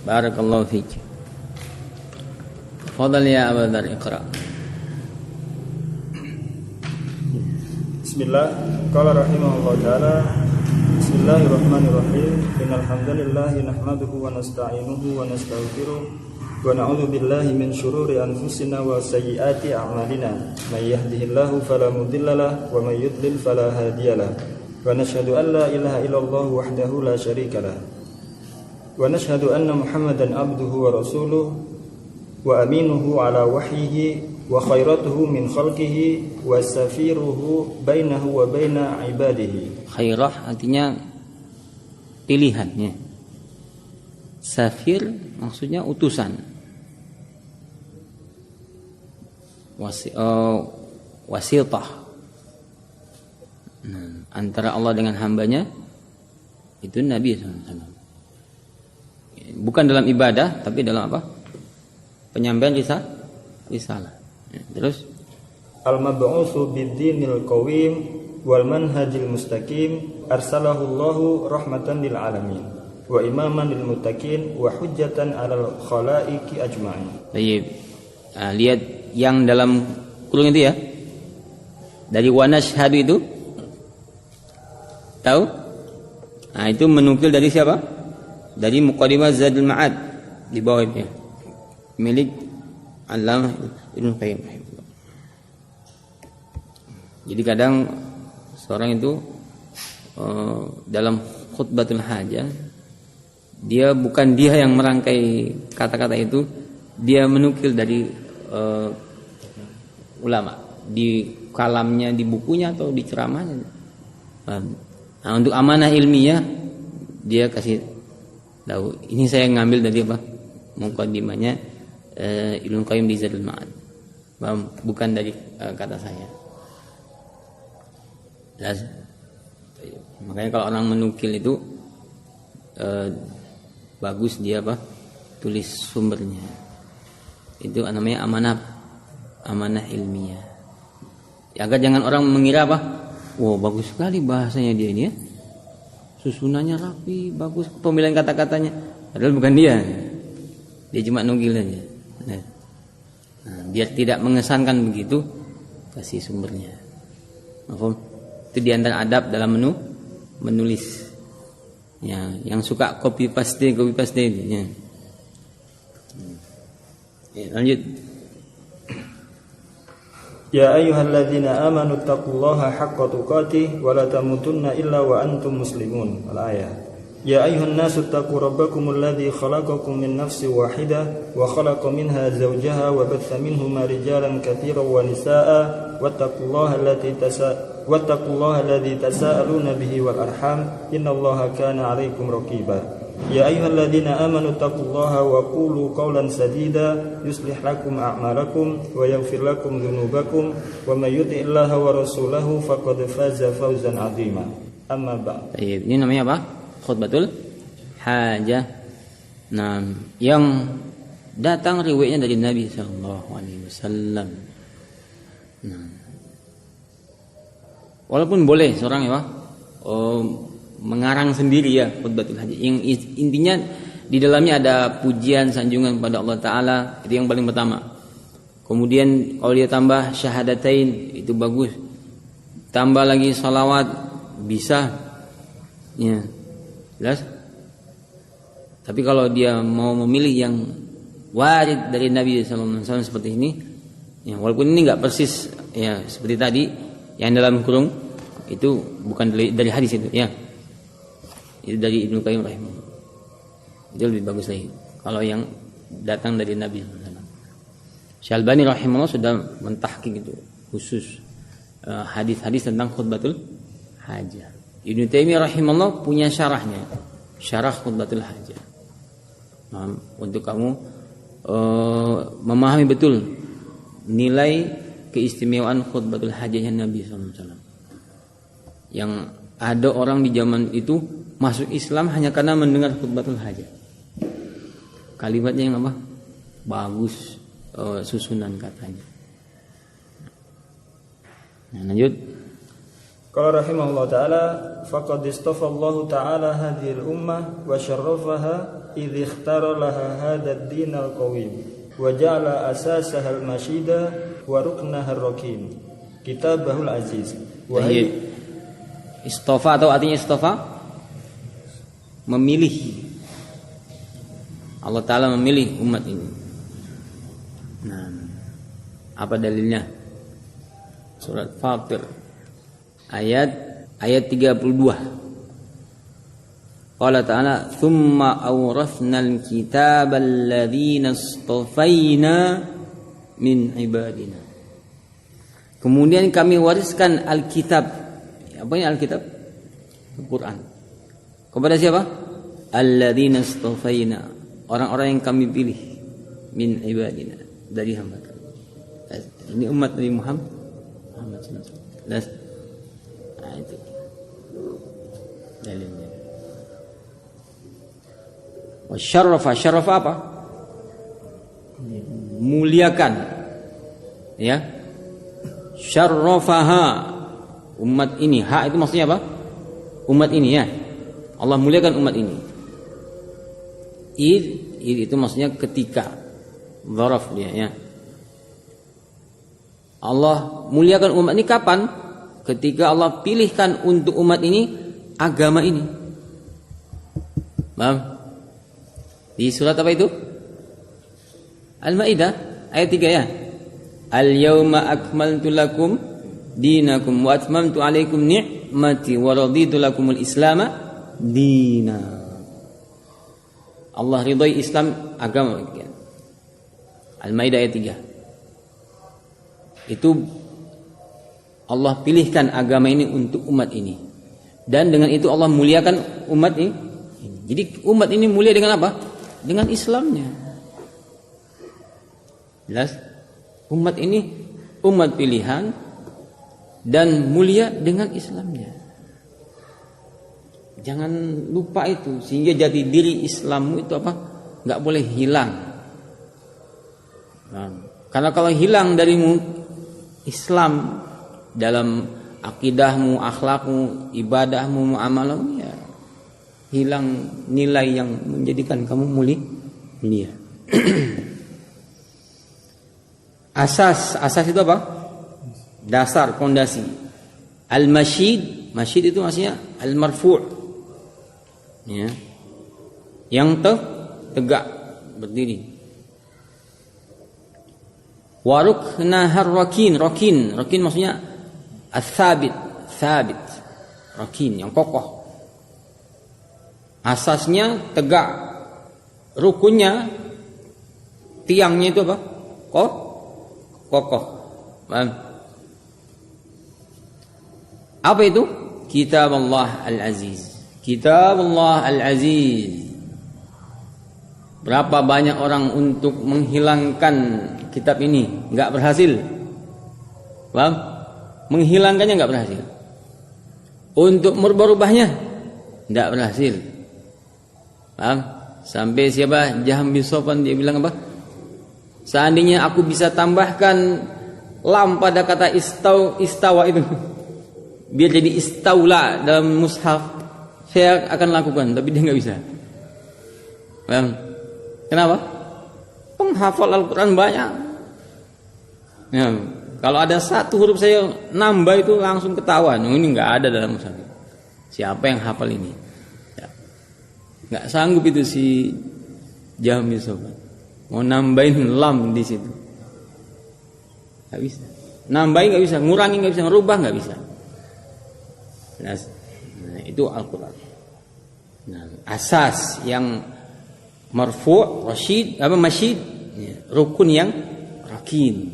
Barakallahu fiik. Fadhal ya Abu Dzar, iqra. Bismillah. Qala rahimahullahu taala. Bismillahirrahmanirrahim. Innal hamdalillah nahmaduhu wa nasta'inuhu wa nastaghfiruh wa na'udzu billahi min shururi anfusina wa sayyiati a'malina. May yahdihillahu fala mudilla lahu wa may yudlil fala hadiyalah. Wa nashhadu an la ilaha illallah wahdahu la syarika lah. Wa nashhadu anna Muhammadan abduhu wa rasuluh wa aminuhu ala wahyihi wa khairatuhu min khalqihi wa safiruhu bainahu wa baina ibadihi. Khairah artinya pilihannya. Safir maksudnya utusan. Wasitah. Antara Allah dengan hambanya itu Nabi SAW. Bukan dalam ibadah tapi dalam apa? Penyampaian risalah. Terus al-mab'utsu bid-dinil qawim wal manhajil mustaqim arsalahu Allahu rahmatan lil alamin wa imaman lil muttaqin wa hujjatan 'alal khalaiqi ajma'in. Baik. Lihat yang dalam kurung itu ya. Dari wa nashhadu itu tahu? Nah, itu menukil dari siapa? Dari Muqaddimah Zadul Ma'ad di bawah itu. Milik Allamah Ibnu Qayyim. Jadi kadang seorang itu dalam khutbatul hajah bukan dia yang merangkai kata-kata itu, dia menukil dari ulama di kalamnya, di bukunya atau di ceramahnya. Nah, untuk amanah ilmiah dia kasih tahu. Ini saya ngambil dari apa? Muqaddimahnya Ibnu Qayyim di Zadul Ma'ad. Bukan dari kata saya. Jelas? Makanya kalau orang menukil itu bagus dia apa? Tulis sumbernya. Itu namanya amanah ilmiah. Ya, agar jangan orang mengira apa? Wow, bagus sekali bahasanya dia ini ya. Susunannya rapi, bagus pemilihan kata-katanya. Padahal bukan dia. Dia cuma nukil saja. Nah, biar tidak mengesankan begitu, kasih sumbernya. Paham? Itu di antara adab dalam menulis. Ya, yang suka copy paste itu. Ya. Lanjut. Ya ayyuhalladzina amanu taqullaha haqqa tuqatih wa la tamutunna illa wa antum muslimun. Al-ayah. Ya ayyuhan nasu taqu rabbakumul ladzi khalaqakum min nafsin wahidah wa khalaqa minha zawjaha wa batha minhuma rijalan katsiran wa nisaa'a wattaqullaha alladzi tasaaluna bihi wal arham innallaha kana 'alaikum raqiba. Ya ayyuhalladzina amanu taqullaha wa qulu qawlan sadida yuslih lakum a'malakum wa yaghfir lakum dhunubakum wa may yuti'illaha wa rasulahu faqad faza fawzan 'azima. Amma ba'd. Ini namanya apa? Khutbatul hajah. Nah, yang datang riwayatnya dari Nabi sallallahu alaihi wasallam. Nah, walaupun boleh seorang ya, mengarang sendiri ya khutbatul hajah. Yang intinya di dalamnya ada pujian sanjungan kepada Allah Taala, itu yang paling pertama. Kemudian kalau dia tambah syahadatain itu bagus. Tambah lagi salawat bisa. Ya. Jelas? Tapi kalau dia mau memilih yang warid dari Nabi sallallahu alaihi wasallam seperti ini, ya walaupun ini enggak persis ya seperti tadi yang dalam kurung itu bukan dari hadis itu ya. Itu dari Ibnu Qayyim rahimahullah. Itu lebih bagus lagi kalau yang datang dari Nabi sallallahu alaihi wasallam. Syalbani rahimahullah sudah mentahqiq itu khusus hadis-hadis tentang khutbatul hajah. Ibnu Taimiyah rahimahullah punya syarahnya, syarah khutbatul hajah. Nah, untuk kamu memahami betul nilai keistimewaan khutbatul hajahnya Nabi SAW. Yang ada orang di zaman itu masuk Islam hanya karena mendengar khutbatul hajah. Kalimatnya yang apa? Bagus, susunan katanya. Nah, lanjut. Qala rahimahullah ta'ala faqad istafa Allah ta'ala hadhihi al-ummah wa syarrafaha idh ikhtara laha hadha ad-din al-qawim wa ja'ala asasaha al-mashida wa ruknaha ar-rakin kitabahul aziz. Wa istofa atau artinya istofa memilih. Allah Ta'ala memilih umat ini. Nah, apa dalilnya? Surat Fatir ayat 32. Qala Ta'ala, "Tsumma awrathnal kitaba alladzina istafaina min ibadina." Kemudian kami wariskan Alkitab. Apa ini Alkitab? Al-Quran. Kepada siapa? Alladzina istafaina, orang-orang yang kami pilih, min ibadina, dari hamba kami. Ini umat Nabi Muhammad SAW. Nah, itu dalilnya. Wasyarrafa, syarrafa apa? Muliakan. Ya. Syarrafaha, umat ini. Ha itu maksudnya apa? Umat ini ya. Allah muliakan umat ini. Id itu maksudnya ketika. Dzaraf dia ya. Allah muliakan umat ini kapan? Ketika Allah pilihkan untuk umat ini agama ini. Paham? Di surat apa itu? Al-Maidah ayat 3 ya. Al-yauma akmaltu lakum dinakum wa atmamtu alaikum ni'mati wa raditu lakumul islama dina. Allah ridai Islam agama. Al-Maidah ayat 3. Itu Allah pilihkan agama ini untuk umat ini. Dan dengan itu Allah muliakan umat ini. Jadi umat ini mulia dengan apa? Dengan Islamnya. Jelas? Umat ini umat pilihan dan mulia dengan Islamnya. Jangan lupa itu, sehingga jati diri Islammu itu apa? Enggak boleh hilang. Nah, karena kalau hilang darimu Islam dalam akidahmu, akhlakmu, ibadahmu, muamalahmu, ya hilang nilai yang menjadikan kamu mulia. Asas itu apa? Dasar, fondasi. Al-mashid, mashid itu maksudnya al-marfu'. Ya. Yang tegak berdiri. Waruknahar rakin maksudnya as-sabit, rakin yang kokoh. Asasnya tegak, rukunnya, tiangnya itu apa? Kokoh. Apa itu? Kitab Allah Al-Aziz. Kitab Allah Al-Aziz. Berapa banyak orang untuk menghilangkan kitab ini enggak berhasil. Paham? Menghilangkannya enggak berhasil. Untuk merubah-rubahnya enggak berhasil. Paham? Sampai siapa? Jahm bin Safwan dia bilang apa? Seandainya aku bisa tambahkan lam pada kata istawa itu, biar jadi istaula dalam mushaf, saya akan lakukan, tapi dia nggak bisa. Paham? Kenapa? Penghafal Al-Quran banyak. Ya, kalau ada satu huruf saya nambah itu langsung ketahuan. Ini nggak ada dalam mushaf. Siapa yang hafal ini? Ya. Nggak sanggup itu si Jahm bin Safwan. Mau nambahin lam di situ, nggak bisa. Nambahin nggak bisa, ngurangi nggak bisa, ngerubah nggak bisa. Nah, itu Al-Quran. Nah, asas yang marfu', masyid, rukun yang rakin.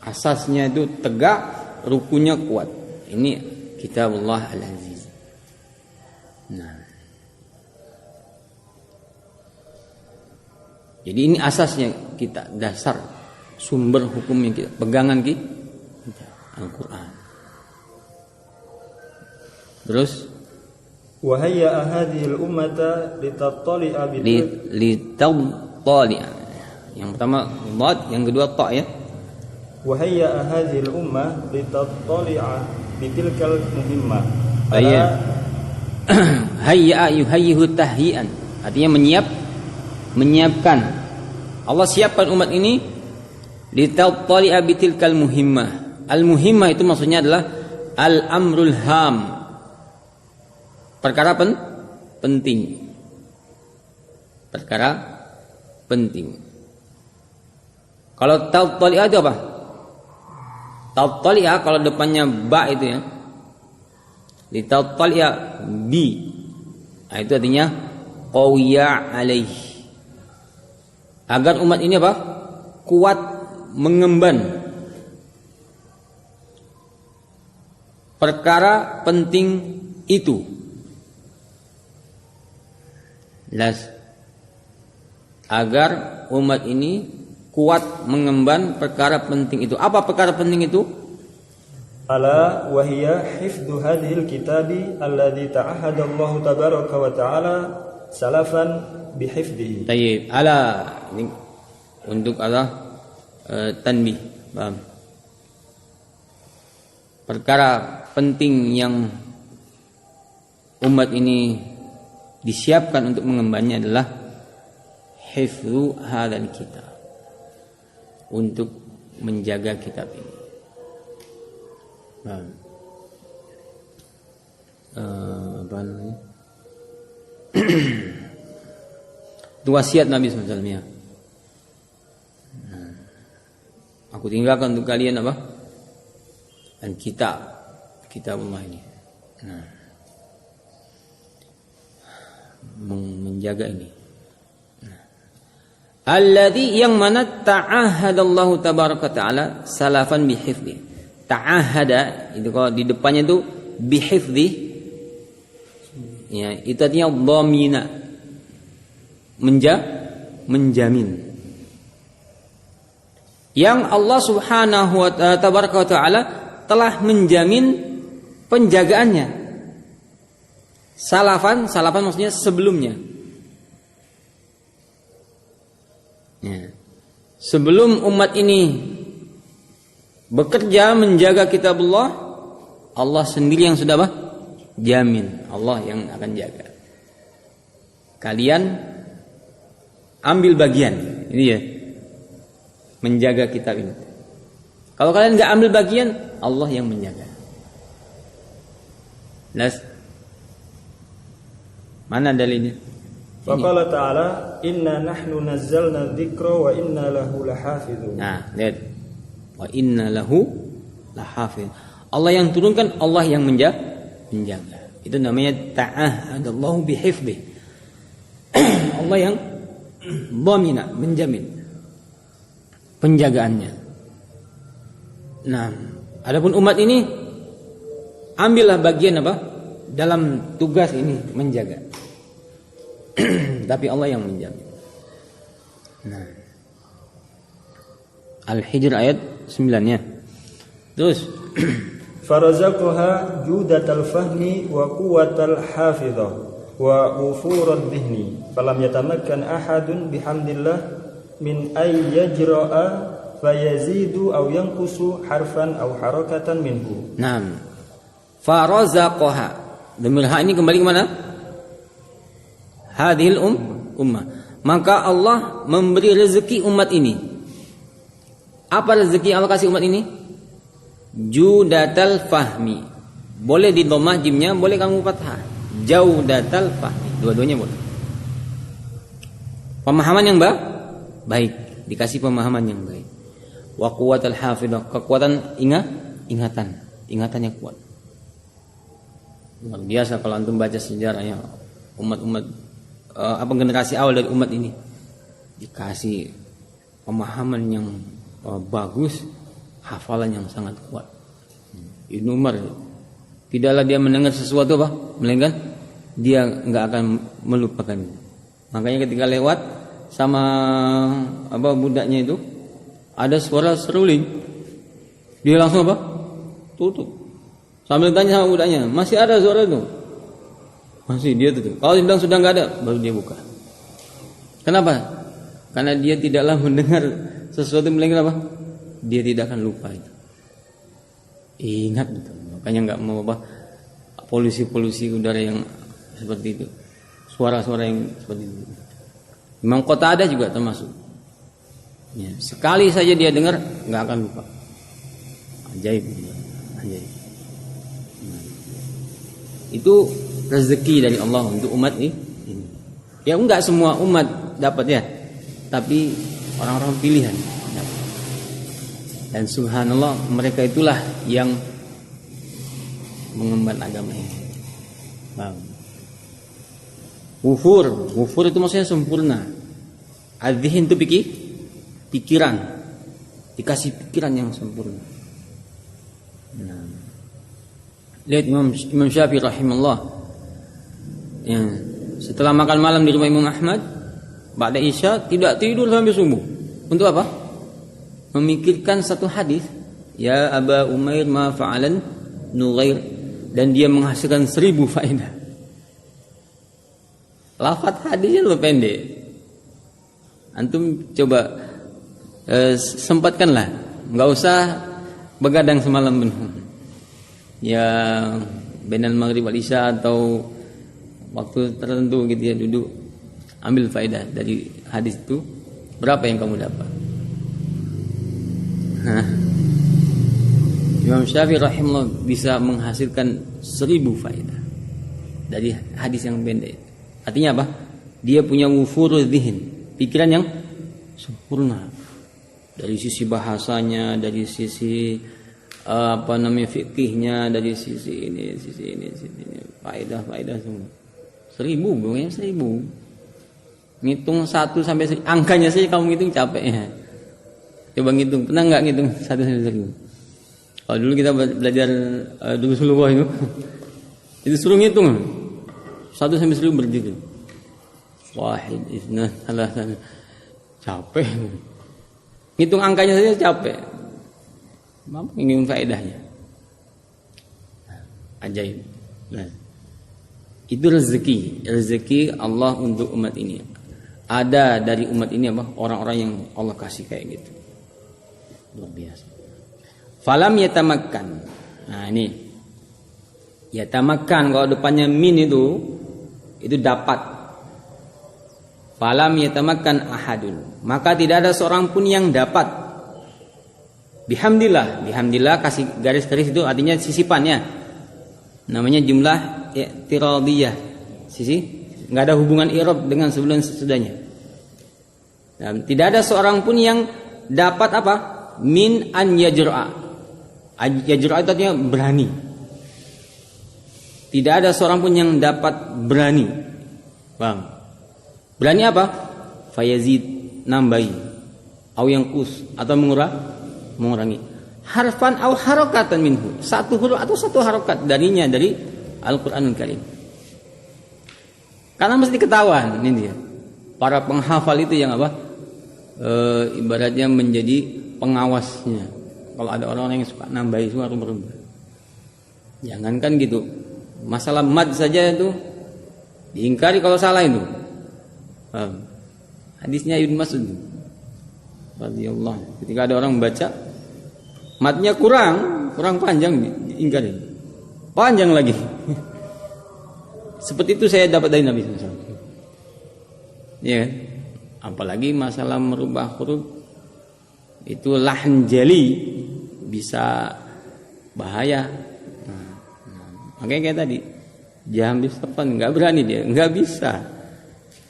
Asasnya itu tegak, rukunnya kuat. Ini Kitabullah Al-Aziz. Nah, jadi ini asasnya kita, dasar sumber hukum yang kita pegangan kita Al-Quran. Terus wahayya hadhil ummata litattali'a litattali'a. Yang pertama dhad, yang kedua ta ya. Wahayya hadhil ummah litattali'a bitilkal muhimmah. Hayya yuhayyihu tahyi'an. Artinya menyiapkan. Allah siapkan umat ini litattali'a bitilkal muhimmah. Al-muhimmah itu maksudnya adalah al-amrul ham. Perkara penting. Perkara penting. Kalau tattali'a itu apa? Tattali'a kalau depannya ba itu ya. Litattali'a bi. Nah, itu artinya qawiya alaih. Agar umat ini apa? Kuat mengemban perkara penting itu. Agar umat ini kuat mengemban perkara penting itu. Apa perkara penting itu? Ala wa hiya hifdzu hadhil kitabi alladzi ta'ahada Allah tabaraka wa ta'ala salafan bihifdhihi. Tayyib. Ala ini untuk tanbih. Paham? Perkara penting yang umat ini disiapkan untuk mengembannya adalah hifdzu hadzal kitab. Untuk menjaga kitab ini. Apa namanya? Itu wasiat Nabi SAW ya. Aku tinggalkan untuk kalian apa? Dan kitab Allah ini. Menjaga ini. Alladzi yang mana ta'ahadallahu tabaraka ta'ala salafan bihifdhi. Ta'ahada itu kalau di depannya itu bihifdhi ya, itu artinya dhamina, menjamin. Yang Allah Subhanahu wa tabaraka wa ta'ala telah menjamin penjagaannya. Salafan maksudnya sebelumnya. Ya. Sebelum umat ini bekerja menjaga kitabullah, Allah sendiri yang sudah jamin. Allah yang akan jaga. Kalian ambil bagian ini ya, menjaga kitab ini. Kalau kalian nggak ambil bagian, Allah yang menjaga. Mana dalilnya? Faqala ta'ala inna nahnu nazzalna dzikra wa inna lahu lahafizun. Nah, lihat. Wa inna lahu lahafiz. Allah yang turunkan, Allah yang menjaga. Itu namanya ta'ahadallahu bihifdhi. Allah yang dhamina, menjamin penjagaannya. Nah, adapun umat ini ambillah bagian apa? Dalam tugas ini menjaga. Tapi Allah yang menjamin. Nah, Al-Hijr ayat 9 ya. Terus farazaqaha judatal fahmi wa quwwatal hafizah wa ufurad dhihni falam yatamakkan ahadun bihamdillah min ay yajra'a fayazidu aw yanqusu harfan aw harakatan minhu. Naam. Farazaqaha. Dhamir ha ini kembali ke mana? Hadhil ummah. Maka Allah memberi rezeki umat ini. Apa rezeki yang Allah kasih umat ini? Judatal fahmi. Boleh di dhammah jimnya, boleh kamu fathah. Jaudatal fahmi. Dua-duanya boleh. Pemahaman yang baik, dikasih pemahaman yang baik. Wa quwwatal hafidhah, kekuatan ingatan yang kuat. Luar biasa kalau antum baca sejarahnya umat-umat generasi awal dari umat ini dikasih pemahaman yang bagus, hafalan yang sangat kuat. Ibnu Umar tidaklah dia mendengar sesuatu melainkan dia enggak akan melupakan. Makanya ketika lewat sama budaknya itu ada suara seruling, dia langsung tutup. Sambil tanya sama budaknya, masih ada suara itu? Masih, dia tutup. Kalau dia bilang sudah enggak ada, baru dia buka. Kenapa? Karena dia tidaklah mendengar sesuatu melainkan dia tidak akan lupa itu. Ingat gitu. Makanya enggak mau polusi udara yang seperti itu. Suara-suara yang seperti itu. Imam Qatadah juga termasuk. Ya, sekali saja dia dengar nggak akan lupa. Ajaib. Ajaib. Itu rezeki dari Allah untuk umat ini. Ya enggak semua umat dapat ya, tapi orang-orang pilihan dapat. Dan subhanallah mereka itulah yang mengemban agama ini. Bang. Wufur itu maksudnya sempurna. Adhihin itu pikiran, dikasih pikiran yang sempurna. Nah. Lihat Imam Syafi'i rahimahullah. Ya, setelah makan malam di rumah Imam Ahmad, ba'da Isya tidak tidur sampai subuh. Untuk apa? Memikirkan satu hadis, ya Aba Umair ma fa'alan Nughair, dan dia menghasilkan 1000 faedah. Lafaz hadisnya lebih pendek. Antum coba sempatkanlah, enggak usah begadang semalam penuh. Ya bainal maghrib wal isya atau waktu tertentu gitu ya, duduk ambil faedah dari hadis itu. Berapa yang kamu dapat? Imam Syafi'i rahimahullah bisa menghasilkan 1000 faedah dari hadis yang pendek. Artinya apa? Dia punya wufurul dzihn, pikiran yang sempurna dari sisi bahasanya, dari sisi fikihnya, dari sisi ini, faedah semua. 1000, bukan 1000. Ngitung 1 sampai 1000, angkanya saja kamu ngitung capek ya. Coba ngitung, pernah nggak ngitung 1 sampai 1000? Kalau dulu kita belajar dulu sulawah itu suruh ngitung 1 sampai 1000 berdiri. Wahid, isna, salasan. Capek. Ngitung angkanya saja capek. Mampu ingin faedahnya. Ajaib. Nah, itu rezeki Allah untuk umat ini. Ada dari umat ini apa? Orang-orang yang Allah kasih kayak gitu. Luar biasa. Falam yatamakkan. Nah, ini yatamakkan kalau depannya min itu dapat. Falam yatamakkan ahadun. Maka tidak ada seorang pun yang dapat. Bihamdillah kasih garis-garis itu artinya sisipannya. Namanya jumlah i'tiradiyah. Sisi enggak ada hubungan i'rab dengan sebelum sesudahnya. Dan tidak ada seorang pun yang dapat apa? Min an yajra'a. Yajra'a itu artinya berani. Tidak ada seorang pun yang dapat berani. Bang. Berani apa? Fayazid, nambahi. Au yanqus atau mengurangi. Harfan au harakatan minhu. Satu huruf atau satu harokat darinya dari Al-Qur'anul Karim. Karena mesti ketahuan ini dia. Para penghafal itu yang apa? Ibaratnya menjadi pengawasnya. Kalau ada orang yang suka nambahi suka rubah. Jangankan gitu. Masalah mad saja itu diingkari kalau salah itu. Hadisnya Ibnu Mas'ud radhiyallahu, ketika ada orang membaca matnya kurang panjang, diingkari. Panjang lagi. Seperti itu saya dapat dari Nabi SAW. Ya kan? Apalagi masalah merubah huruf itu lahn jali, bisa bahaya. Makanya kayak tadi Jambi Stefan nggak berani dia, nggak bisa.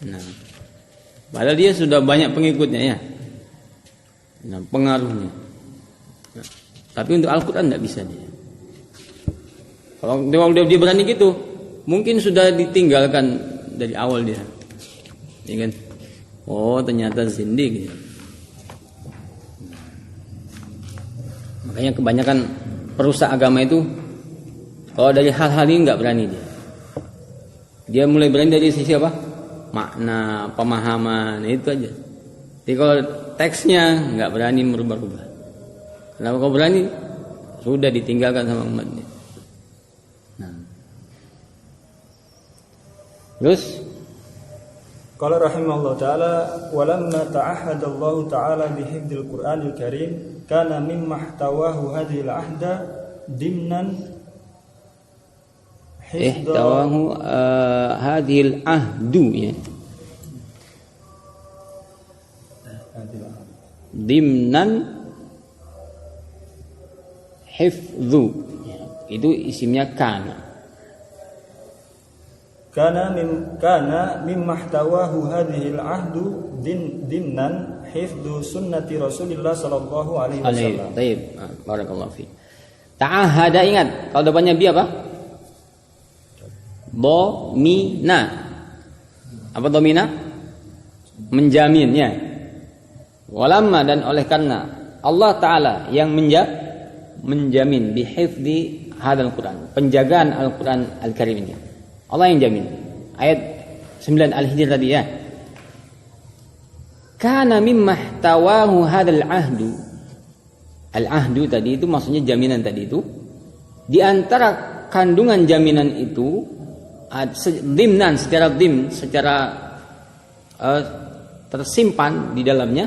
Nah, padahal dia sudah banyak pengikutnya ya. Nah, pengaruhnya. Nah, tapi untuk Al-Quran nggak bisa dia. Kalau dia berani gitu, mungkin sudah ditinggalkan dari awal dia. Ya kan? Oh, ternyata zindik. Gitu. Makanya kebanyakan perusak agama itu kalau dari hal-hal ini nggak berani dia. Dia mulai berani dari sisi apa? Makna, pemahaman, itu aja. Jadi kalau teksnya nggak berani merubah-rubah. Kenapa kau berani? Sudah ditinggalkan sama umatnya. Nah. Terus qala rahimahullah ta'ala walamma ta'ahhada Allah ta'ala bihifdzil Qur'anil Karim kana mimma ihtawahu hadhil ahda dimnan ihtawahu hadhil ahdu ya. Dimnan hifdzu. Itu isimnya kana. Kana mimmahtawahu hadhil ahdu dimnan hifdzu sunnati Rasulillah sallallahu alaihi wasallam. Baik, barakallahu fi. Ta'ahada, ingat kalau depannya bi apa? Domina. Apa domina? Menjamin, ya. Walamma, dan oleh karena Allah Ta'ala yang menjamin bihifdzi hadzal Quran, penjagaan Al-Quran Al-Karim ini. Allah yang jamin. Ayat 9 Al-Hijr tadi, ya. Kana mimma tawahu hadzal ahdu. Al-ahdu tadi itu maksudnya jaminan tadi itu. Di antara kandungan jaminan itu dimnan, secara tersimpan di dalamnya,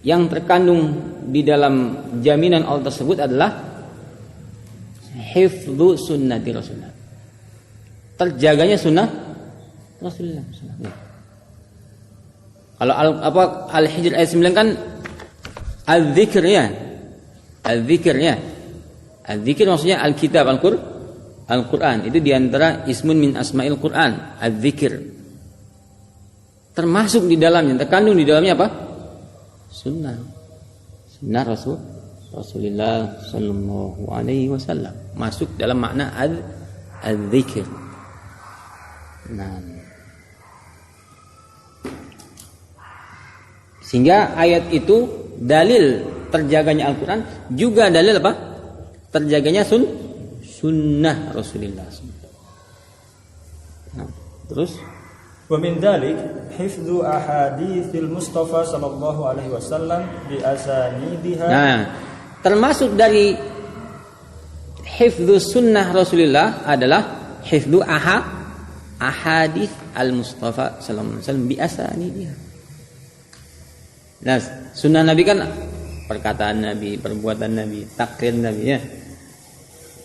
yang terkandung di dalam jaminan Allah tersebut adalah hifdzu sunnati Rasulullah, terjaganya sunnah Rasulullah. Kalau Al-Hijr ayat 9 kan al-dzikr, ya. Al-dzikr, ya. Al-dzikr maksudnya Al-Kitab, Al-Quran. Itu diantara ismun min asma'il Quran, al-dzikr. Termasuk di dalamnya, terkandung di dalamnya apa? Sunnah Rasulullah sallallahu alaihi wasallam. Masuk dalam makna al-dzikr. Nah, sehingga ayat itu dalil terjaganya Al-Quran, juga dalil apa? Terjaganya sunnah Rasulullah. Nah, terus wa min dzalik hifdzu ahaditsil Mustafa sallallahu alaihi wasallam bi asanidiha. Nah, termasuk dari hifdzu sunnah Rasulullah adalah hifdzu ahadits al-Mustafa sallallahu alaihi wasallam bi asanidiha. Nah, sunnah Nabi kan perkataan Nabi, perbuatan Nabi, takrir Nabi, ya.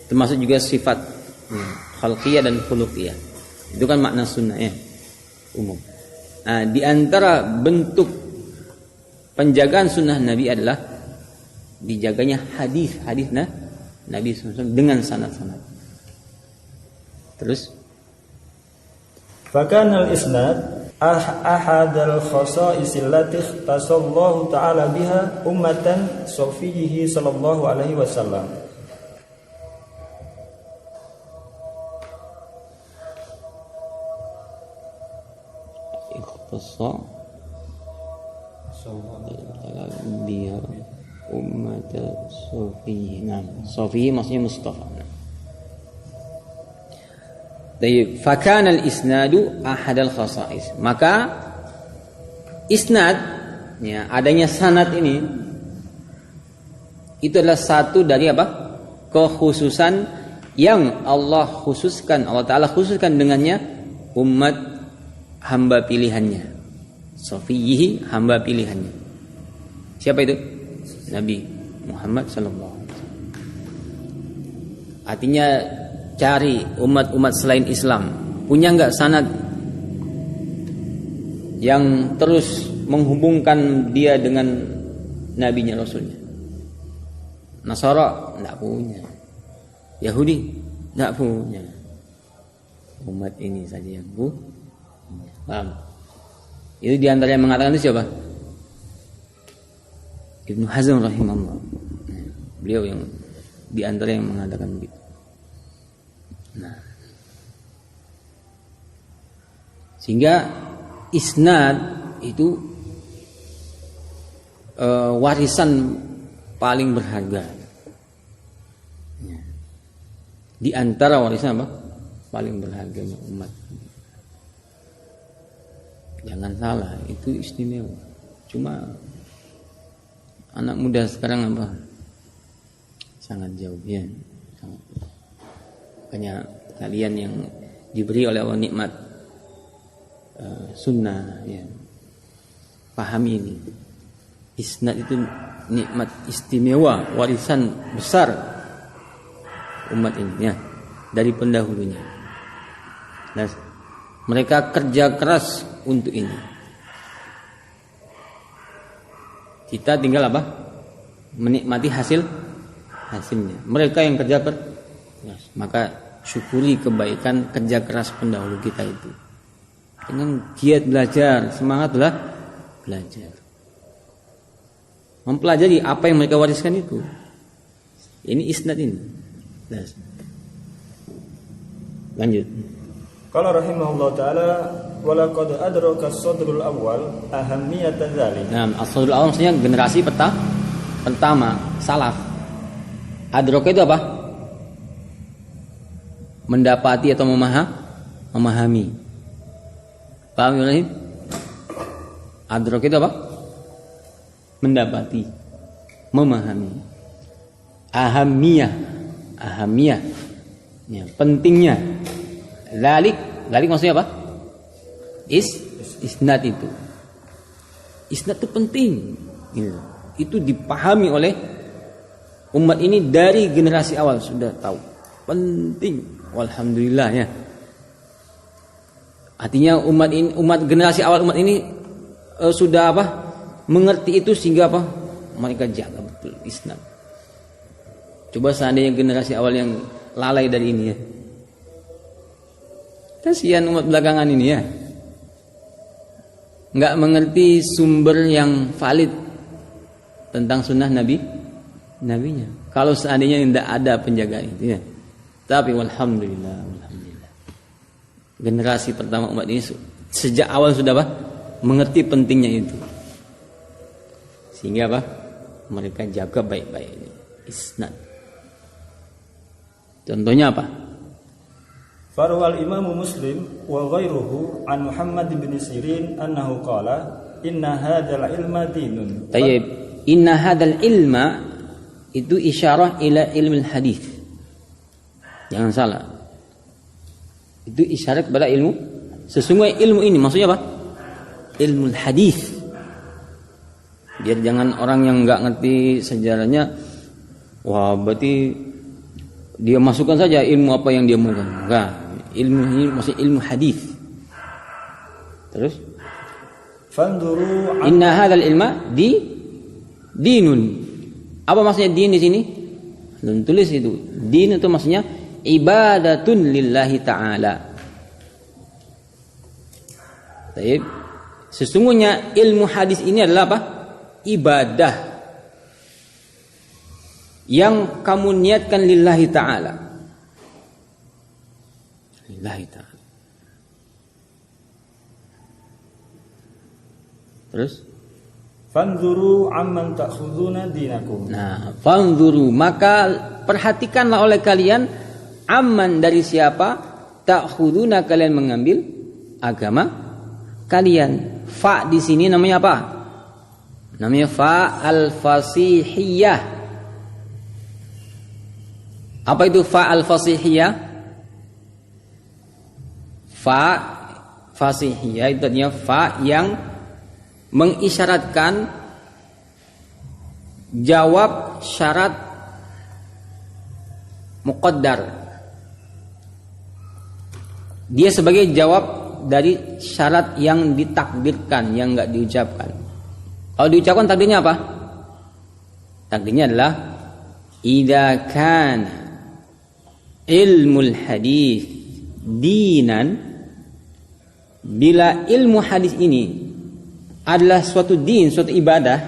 Termasuk juga sifat khalqiyah dan khuluqiyah. Itu kan makna sunnah, ya, umum. Nah, di antara bentuk penjagaan sunnah Nabi adalah dijaganya hadis Nabi SAW dengan sanad-sanad. Terus fakana al-isnad ahadal khasa'is allati ikhtasallahu ta'ala biha ummatan safiyhi sallallahu alaihi wasallam. biha ummatan safiyhi. Nah, safiyhi maksudnya Mustafa. Fakana al-isnadu ahadal khasa'is. Maka isnad, ya, adanya sanad ini itu adalah satu dari apa? Kekhususan yang Allah Ta'ala khususkan dengannya umat hamba pilihannya. Safiyhi, hamba pilihannya. Siapa itu? Nabi Muhammad sallallahu alaihi wasallam. Artinya cari umat-umat selain Islam, punya enggak sanad yang terus menghubungkan dia dengan nabinya, rasulnya? Nasara enggak punya, Yahudi enggak punya. Umat ini saja yang punya. Paham? Itu diantara yang mengatakan itu siapa? Ibnu Hazm rahimahullah. Beliau yang diantara yang mengatakan begitu. Nah, sehingga isnad itu warisan paling berharga. Ya. Di antara warisan apa? Paling berharga umat. Jangan salah, itu istimewa. Cuma anak muda sekarang apa? Sangat jauh, ya. Sangat. Makanya kalian yang diberi oleh Allah nikmat sunnah, ya, pahami ini. Isnad itu nikmat istimewa, warisan besar umat ini, ya, dari pendahulunya. Nah, mereka kerja keras untuk ini. Kita tinggal apa? Menikmati hasilnya. Mereka yang kerja keras, maka syukuri kebaikan kerja keras pendahulu kita itu. Dengan giat belajar, semangatlah belajar. Mempelajari apa yang mereka wariskan itu. Ini isnad ini. Lanjut. Qala rahimahullah taala wa laqad adraka as-sadrul awwal ahammiyata dzalik. Nah, as-sadrul awwal maksudnya generasi pertama salaf. Adraka itu apa? Mendapati atau memahami. Paham ya? Adraka itu apa? Mendapati, memahami. Ahamiyah, ya, pentingnya. Lalik maksudnya apa? Isnad itu. Isnad itu penting. Itu dipahami oleh umat ini dari generasi awal sudah tahu. Penting. Walhamdulillah ya. Artinya umat generasi awal umat ini sudah apa? Mengerti itu sehingga apa? Mereka jaga betul isnad. Coba seandainya generasi awal yang lalai dari ini ya. Kasihan umat belakangan ini ya. Enggak mengerti sumber yang valid tentang sunnah nabinya. Kalau seandainya tidak ada penjagaan itu ya. Tapi alhamdulillah. Generasi pertama umat ini sejak awal sudah apa? Mengerti pentingnya itu. Sehingga apa? Mereka jaga baik-baik ini. Isnad. Contohnya apa? Farwal Imam Muslim wa ghairuhu an Muhammad bin Sirin annahu qala inna hadzal ilma dinun. Tayyib. Inna hadzal ilma itu isyarah ila ilmu hadis. Jangan salah. Itu isyarat kepada ilmu. Sesungguhnya ilmu ini maksudnya apa? Ilmu hadis. Biar jangan orang yang enggak ngerti sejarahnya, wah berarti dia masukkan saja ilmu apa yang dia mau. Enggak. Ilmu ini maksudnya ilmu hadis. Terus fanduru inna hadzal ilma dinun. Apa maksudnya din di sini? Belum tulis itu. Din itu maksudnya ibadatun lillahi ta'ala. Baik. Sesungguhnya ilmu hadis ini adalah apa? Ibadah yang kamu niatkan lillahi ta'ala. Lillahi ta'ala. Terus fanzuru amman ta'khuduna dinakum. Nah, fanzuru maka perhatikanlah oleh kalian amman dari siapa ta'khuduna kalian mengambil agama kalian. Fa di sini namanya apa? Namanya fa al-fasihiyah. Apa itu fa al-fasihiyah? Fa fasihiyah itu artinya fa yang mengisyaratkan jawab syarat muqaddar. Dia sebagai jawab dari syarat yang ditakdirkan, yang enggak diucapkan. Kalau diucapkan takdirnya apa? Takdirnya adalah idza kana ilmul hadis dinan, bila ilmu hadis ini adalah suatu din, suatu ibadah,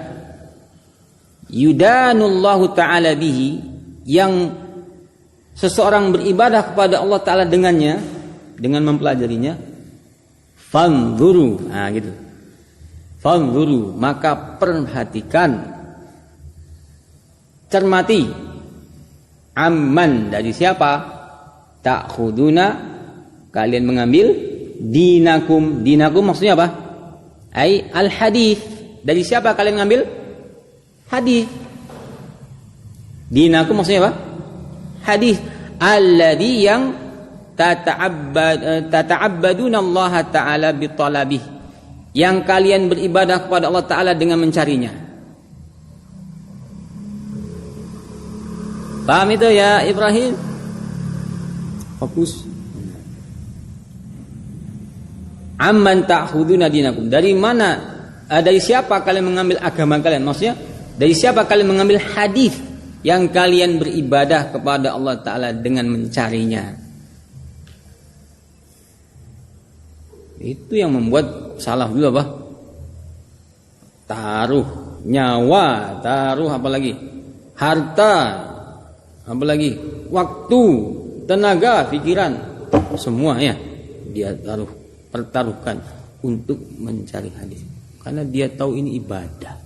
yudanullahu ta'ala bihi, yang seseorang beribadah kepada Allah Ta'ala dengannya, dengan mempelajarinya, fanzuru, nah gitu, fanzuru, maka perhatikan, cermati, amman dari siapa, ta'khuduna kalian mengambil, dinakum, dinakum maksudnya apa? Ai al hadis, dari siapa kalian ngambil hadis? Dinakum maksudnya apa? Hadis alladhi yang tata'abbaduna Allah Ta'ala bi talabih, yang kalian beribadah kepada Allah Ta'ala dengan mencarinya. Paham itu ya Ibrahim? Fokus. Amman ta'khuduna dinakum, dari mana dari siapa kalian mengambil agama kalian? Maksudnya dari siapa kalian mengambil hadis yang kalian beribadah kepada Allah Ta'ala dengan mencarinya? Itu yang membuat salah dulu apa? Taruh nyawa, taruh apa lagi? Harta, apa lagi? Waktu, tenaga, pikiran, semua ya dia pertaruhkan untuk mencari hadis. Karena dia tahu ini ibadah.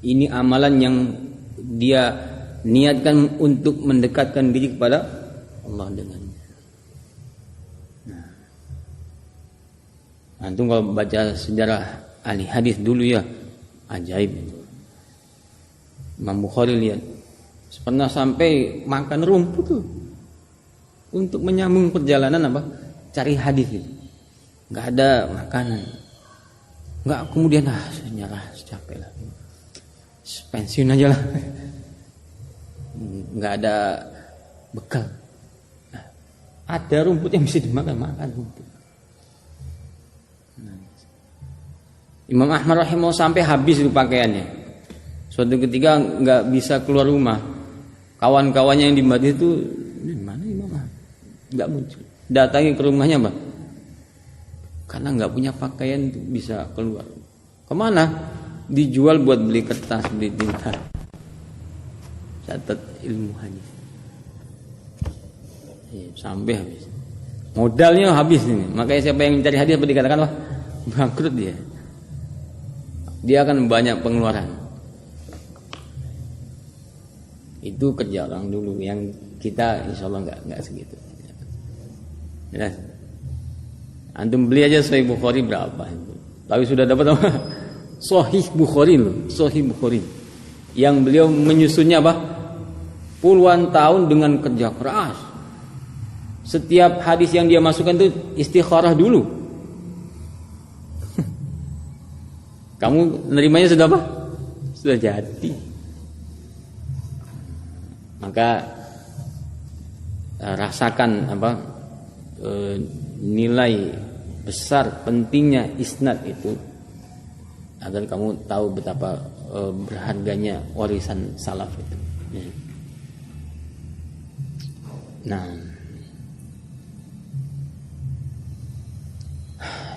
Ini amalan yang dia niatkan untuk mendekatkan diri kepada Allah dengannya. Antum kalau baca sejarah ahli hadis dulu ya, ajaib. Imam Bukhari lihat, pernah sampai makan rumput tuh untuk menyambung perjalanan apa? Cari hadis itu. Enggak ada makanan. Enggak, kemudian saya nyerah, capek lah. Pensiun aja lah. Enggak ada bekal. Nah, ada rumput yang bisa dimakan, makan rumput. Imam Ahmad rahimahullah sampai habis itu pakaiannya. Suatu ketika nggak bisa keluar rumah, kawan-kawannya yang di Madinah itu, mana Imam Ahmad? Nggak muncul. Datangi ke rumahnya, Bang. Karena nggak punya pakaian untuk bisa keluar. Kemana? Dijual buat beli kertas, beli tinta. Catat ilmu hadis. Sampai habis. Modalnya habis ini. Makanya siapa yang mencari hadis apa dikatakan wah bangkrut dia. Dia akan banyak pengeluaran. Itu kerja orang dulu, yang kita insya Allah nggak segitu. Ya. Antum beli aja Sahih Bukhari berapa? Tapi sudah dapat apa? Sahih Bukhari loh, Sahih Bukhari. Yang beliau menyusunnya apa? Puluhan tahun dengan kerja keras. Setiap hadis yang dia masukkan itu istikharah dulu. Kamu nerimanya sudah apa? Sudah jadi. Maka rasakan apa nilai besar pentingnya isnad itu, agar kamu tahu betapa berharganya warisan salaf itu. Nah,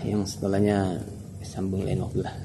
yang setelahnya sambung lain waktu lah.